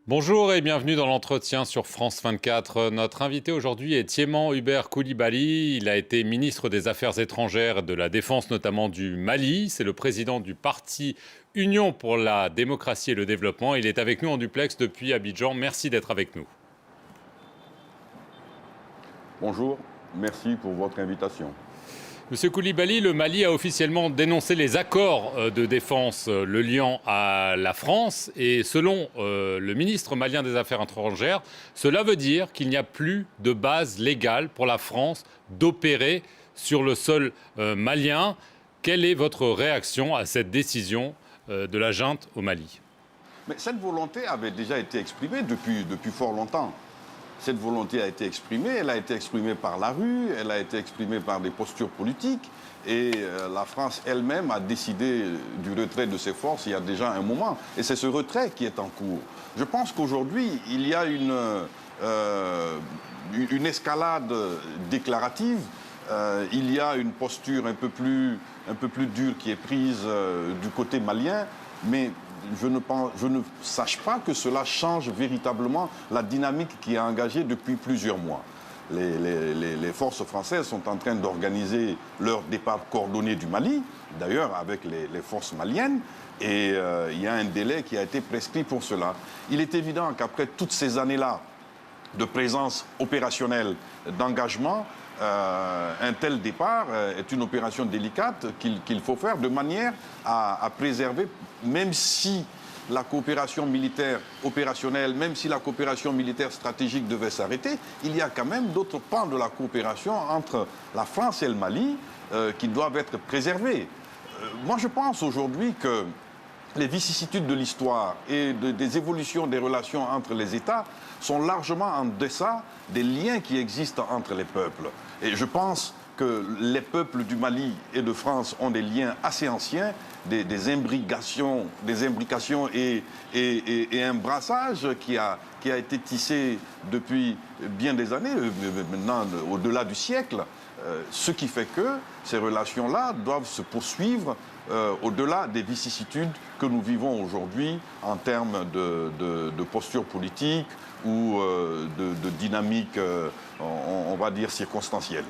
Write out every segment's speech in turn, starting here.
Bonjour et bienvenue dans l'entretien sur France 24. Notre invité aujourd'hui est Thiéman Hubert Coulibaly. Il a été ministre des Affaires étrangères et de la Défense, notamment du Mali. C'est le président du parti Union pour la démocratie et le développement. Il est avec nous en duplex depuis Abidjan. Merci d'être avec nous. Bonjour, merci pour votre invitation. Monsieur Coulibaly, le Mali a officiellement dénoncé les accords de défense le liant à la France. Et selon le ministre malien des Affaires étrangères, cela veut dire qu'il n'y a plus de base légale pour la France d'opérer sur le sol malien. Quelle est votre réaction à cette décision de la junte au Mali? Mais cette volonté avait déjà été exprimée depuis fort longtemps. Cette volonté a été exprimée, elle a été exprimée par la rue, elle a été exprimée par des postures politiques et la France elle-même a décidé du retrait de ses forces il y a déjà un moment. Et c'est ce retrait qui est en cours. Je pense qu'aujourd'hui, il y a une escalade déclarative, il y a une posture un peu plus dure qui est prise du côté malien, mais je ne sache pas que cela change véritablement la dynamique qui est engagée depuis plusieurs mois. Les forces françaises sont en train d'organiser leur départ coordonné du Mali, d'ailleurs avec les forces maliennes, et il y a un délai qui a été prescrit pour cela. Il est évident qu'après toutes ces années-là de présence opérationnelle, d'engagement, un tel départ est une opération délicate qu'il faut faire de manière à préserver, même si la coopération militaire opérationnelle, même si la coopération militaire stratégique devait s'arrêter, il y a quand même d'autres pans de la coopération entre la France et le Mali qui doivent être préservés. Moi, je pense aujourd'hui que les vicissitudes de l'histoire et des évolutions des relations entre les États sont largement en deçà des liens qui existent entre les peuples. Et je pense que les peuples du Mali et de France ont des liens assez anciens, des imbrications et un brassage qui a été tissé depuis bien des années, maintenant au-delà du siècle, ce qui fait que ces relations-là doivent se poursuivre au-delà des vicissitudes que nous vivons aujourd'hui en termes de posture politique ou de dynamique, on va dire, circonstancielle.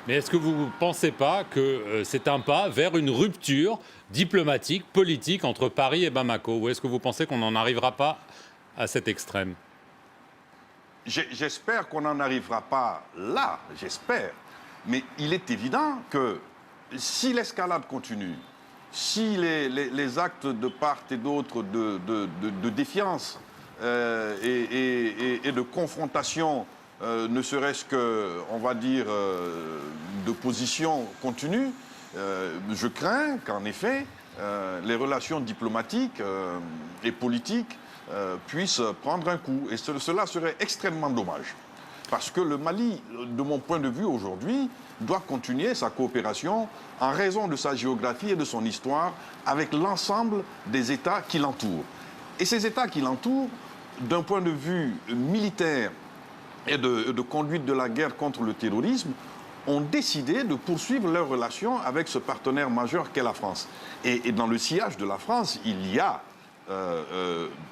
Mais est-ce que vous ne pensez pas que c'est un pas vers une rupture diplomatique, politique entre Paris et Bamako? Ou est-ce que vous pensez qu'on n'en arrivera pas à cet extrême? J'espère qu'on n'en arrivera pas là, j'espère. Mais il est évident que si l'escalade continue, si les actes de part et d'autre de défiance et de confrontation, ne serait-ce que, on va dire, de position continue, je crains qu'en effet, les relations diplomatiques et politiques puissent prendre un coup. Et cela serait extrêmement dommage. Parce que le Mali, de mon point de vue aujourd'hui, doit continuer sa coopération en raison de sa géographie et de son histoire avec l'ensemble des États qui l'entourent. Et ces États qui l'entourent, d'un point de vue militaire et de conduite de la guerre contre le terrorisme, ont décidé de poursuivre leurs relations avec ce partenaire majeur qu'est la France. Et dans le sillage de la France, il y a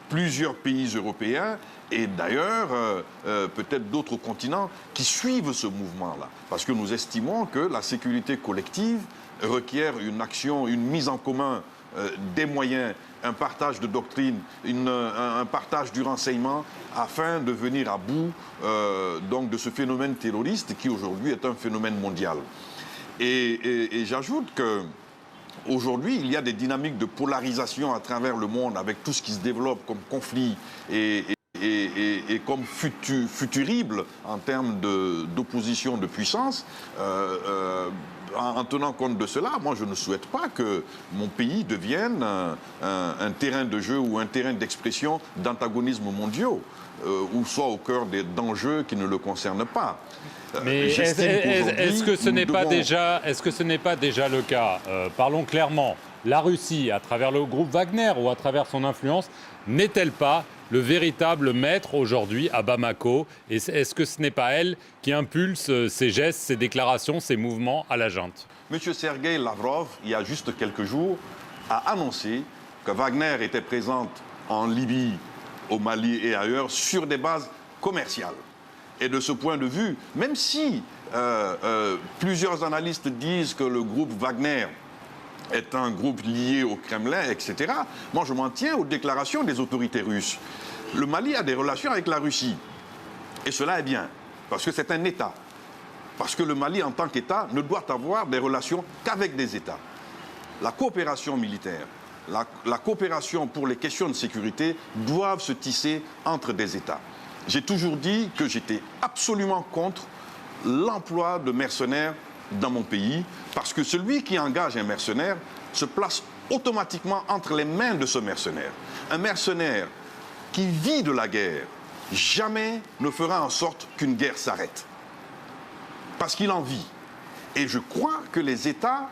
plusieurs pays européens et d'ailleurs peut-être d'autres continents qui suivent ce mouvement-là. Parce que nous estimons que la sécurité collective requiert une action, une mise en commun des moyens, un partage de doctrine, un partage du renseignement afin de venir à bout donc de ce phénomène terroriste qui aujourd'hui est un phénomène mondial. Et j'ajoute que aujourd'hui, il y a des dynamiques de polarisation à travers le monde avec tout ce qui se développe comme conflit et comme futurible en termes d'opposition de puissance. En tenant compte de cela, moi je ne souhaite pas que mon pays devienne un terrain de jeu ou un terrain d'expression d'antagonismes mondiaux ou soit au cœur d'enjeux qui ne le concernent pas. Mais est-ce que ce n'est pas déjà le cas? Parlons clairement. La Russie, à travers le groupe Wagner ou à travers son influence, n'est-elle pas le véritable maître aujourd'hui à Bamako? Et est-ce que ce n'est pas elle qui impulse ces gestes, ces déclarations, ces mouvements à la junte? M. Sergueï Lavrov, il y a juste quelques jours, a annoncé que Wagner était présente en Libye au Mali et ailleurs sur des bases commerciales. Et de ce point de vue, même si plusieurs analystes disent que le groupe Wagner est un groupe lié au Kremlin, etc., moi je m'en tiens aux déclarations des autorités russes. Le Mali a des relations avec la Russie. Et cela est bien, parce que c'est un État. Parce que le Mali, en tant qu'État, ne doit avoir des relations qu'avec des États. La coopération militaire, la coopération pour les questions de sécurité doivent se tisser entre des États. J'ai toujours dit que j'étais absolument contre l'emploi de mercenaires dans mon pays, parce que celui qui engage un mercenaire se place automatiquement entre les mains de ce mercenaire. Un mercenaire qui vit de la guerre, jamais ne fera en sorte qu'une guerre s'arrête. Parce qu'il en vit. Et je crois que les États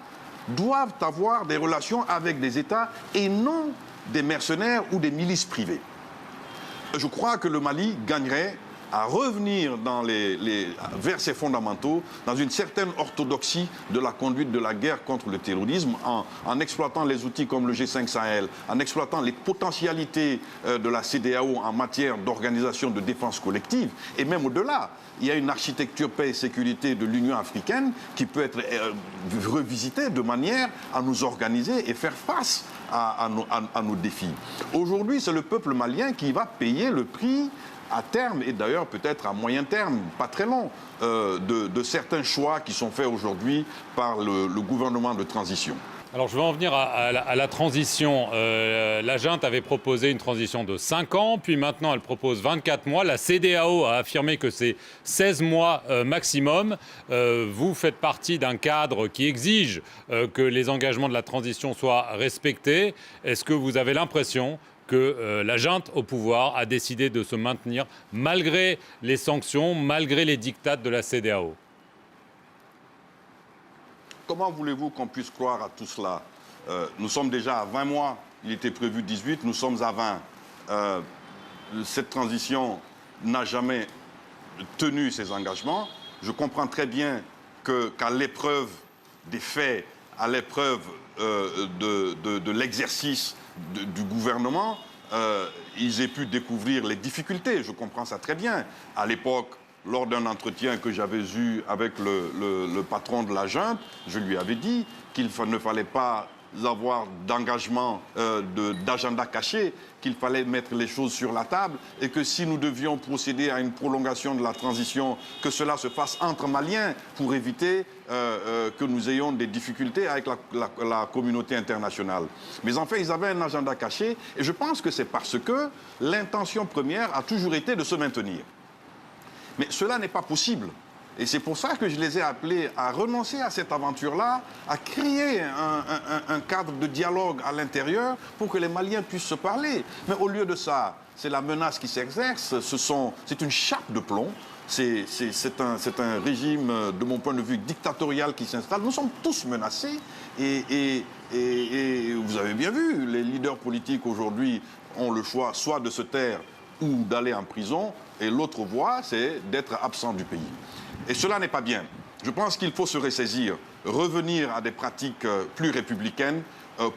doivent avoir des relations avec des États et non des mercenaires ou des milices privées. Je crois que le Mali gagnerait à revenir vers ses fondamentaux, dans une certaine orthodoxie de la conduite de la guerre contre le terrorisme, en exploitant les outils comme le G5 Sahel, en exploitant les potentialités de la CEDEAO en matière d'organisation de défense collective, et même au-delà. Il y a une architecture paix et sécurité de l'Union africaine qui peut être revisitée de manière à nous organiser et faire face à nos défis. Aujourd'hui, c'est le peuple malien qui va payer le prix à terme, et d'ailleurs peut-être à moyen terme, pas très long, de certains choix qui sont faits aujourd'hui par le gouvernement de transition. Alors je vais en venir à la transition. La junte avait proposé une transition de 5 ans, puis maintenant elle propose 24 mois. La CEDEAO a affirmé que c'est 16 mois maximum. Vous faites partie d'un cadre qui exige que les engagements de la transition soient respectés. Est-ce que vous avez l'impression que la junte au pouvoir a décidé de se maintenir malgré les sanctions, malgré les diktats de la CEDEAO? Comment voulez-vous qu'on puisse croire à tout cela? Nous sommes déjà à 20 mois, il était prévu 18, nous sommes à 20. Cette transition n'a jamais tenu ses engagements. Je comprends très bien qu'à l'épreuve des faits, à l'épreuve de l'exercice du gouvernement, ils aient pu découvrir les difficultés. Je comprends ça très bien. À l'époque, lors d'un entretien que j'avais eu avec le patron de la junte, je lui avais dit qu'il ne fallait pas avoir d'engagement, d'agenda caché, qu'il fallait mettre les choses sur la table et que si nous devions procéder à une prolongation de la transition, que cela se fasse entre Maliens pour éviter que nous ayons des difficultés avec la communauté internationale. Mais en fait, ils avaient un agenda caché et je pense que c'est parce que l'intention première a toujours été de se maintenir. Mais cela n'est pas possible. Et c'est pour ça que je les ai appelés à renoncer à cette aventure-là, à créer un cadre de dialogue à l'intérieur pour que les Maliens puissent se parler. Mais au lieu de ça, c'est la menace qui s'exerce, c'est une chape de plomb, c'est un régime, de mon point de vue, dictatorial qui s'installe. Nous sommes tous menacés et vous avez bien vu, les leaders politiques aujourd'hui ont le choix soit de se taire ou d'aller en prison, et l'autre voie, c'est d'être absent du pays. Et cela n'est pas bien. Je pense qu'il faut se ressaisir, revenir à des pratiques plus républicaines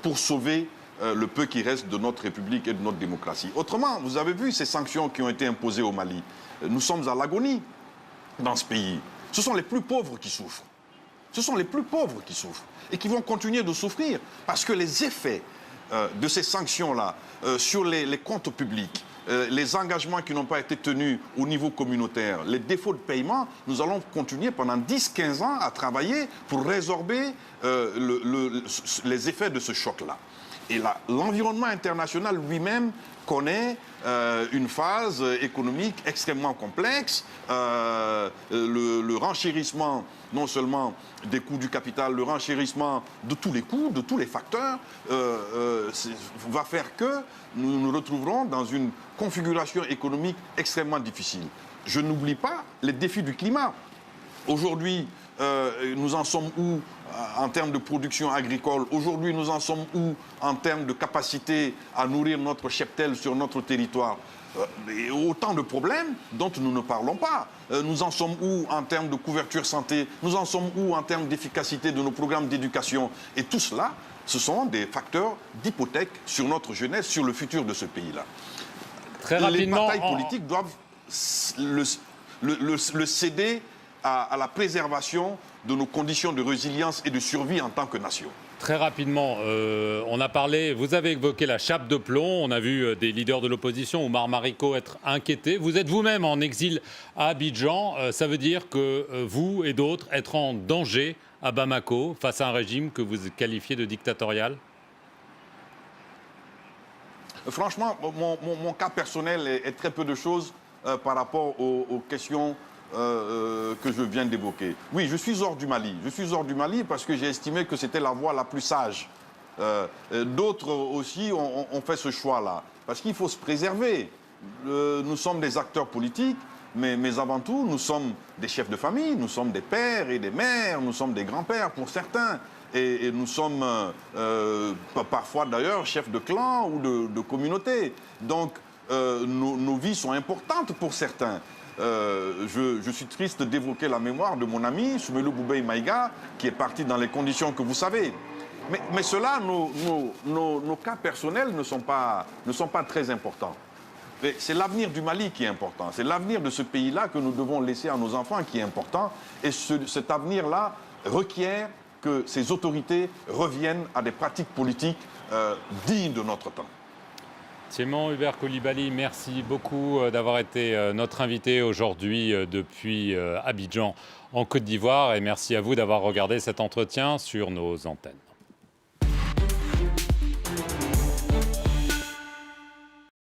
pour sauver le peu qui reste de notre République et de notre démocratie. Autrement, vous avez vu ces sanctions qui ont été imposées au Mali. Nous sommes à l'agonie dans ce pays. Ce sont les plus pauvres qui souffrent. Ce sont les plus pauvres qui souffrent et qui vont continuer de souffrir parce que les effets de ces sanctions-là sur les comptes publics, les engagements qui n'ont pas été tenus au niveau communautaire, les défauts de paiement, nous allons continuer pendant 10-15 ans à travailler pour résorber les effets de ce choc-là. Et l'environnement international lui-même connaît une phase économique extrêmement complexe. Le renchérissement, non seulement des coûts du capital, le renchérissement de tous les coûts, de tous les facteurs, va faire que nous nous retrouverons dans une configuration économique extrêmement difficile. Je n'oublie pas les défis du climat. Aujourd'hui, nous en sommes où en termes de production agricole? Aujourd'hui, nous en sommes où en termes de capacité à nourrir notre cheptel sur notre territoire? Et autant de problèmes dont nous ne parlons pas. Nous en sommes où en termes de couverture santé? Nous en sommes où en termes d'efficacité de nos programmes d'éducation? Et tout cela, ce sont des facteurs d'hypothèque sur notre jeunesse, sur le futur de ce pays-là. Très les rapidement, batailles politiques doivent le céder à la préservation de nos conditions de résilience et de survie en tant que nation. Très rapidement, on a parlé, vous avez évoqué la chape de plomb, on a vu des leaders de l'opposition, Oumar Mariko, être inquiétés. Vous êtes vous-même en exil à Abidjan, ça veut dire que vous et d'autres être en danger à Bamako face à un régime que vous qualifiez de dictatorial? Franchement, mon cas personnel est très peu de choses par rapport aux questions que je viens d'évoquer. Oui, je suis hors du Mali. Je suis hors du Mali parce que j'ai estimé que c'était la voie la plus sage. D'autres aussi ont fait ce choix-là. Parce qu'il faut se préserver. Nous sommes des acteurs politiques, mais avant tout, nous sommes des chefs de famille, nous sommes des pères et des mères, nous sommes des grands-pères pour certains. Et nous sommes parfois d'ailleurs chefs de clan ou de communauté. Donc nos vies sont importantes pour certains. Je suis triste d'évoquer la mémoire de mon ami Soumelou Boubèye Maïga, qui est parti dans les conditions que vous savez. Mais cela, nos cas personnels ne sont pas très importants. C'est l'avenir du Mali qui est important. C'est l'avenir de ce pays-là que nous devons laisser à nos enfants qui est important. Et cet avenir-là requiert que ces autorités reviennent à des pratiques politiques dignes de notre temps. Thiémon Hubert Coulibaly, merci beaucoup d'avoir été notre invité aujourd'hui depuis Abidjan en Côte d'Ivoire et merci à vous d'avoir regardé cet entretien sur nos antennes.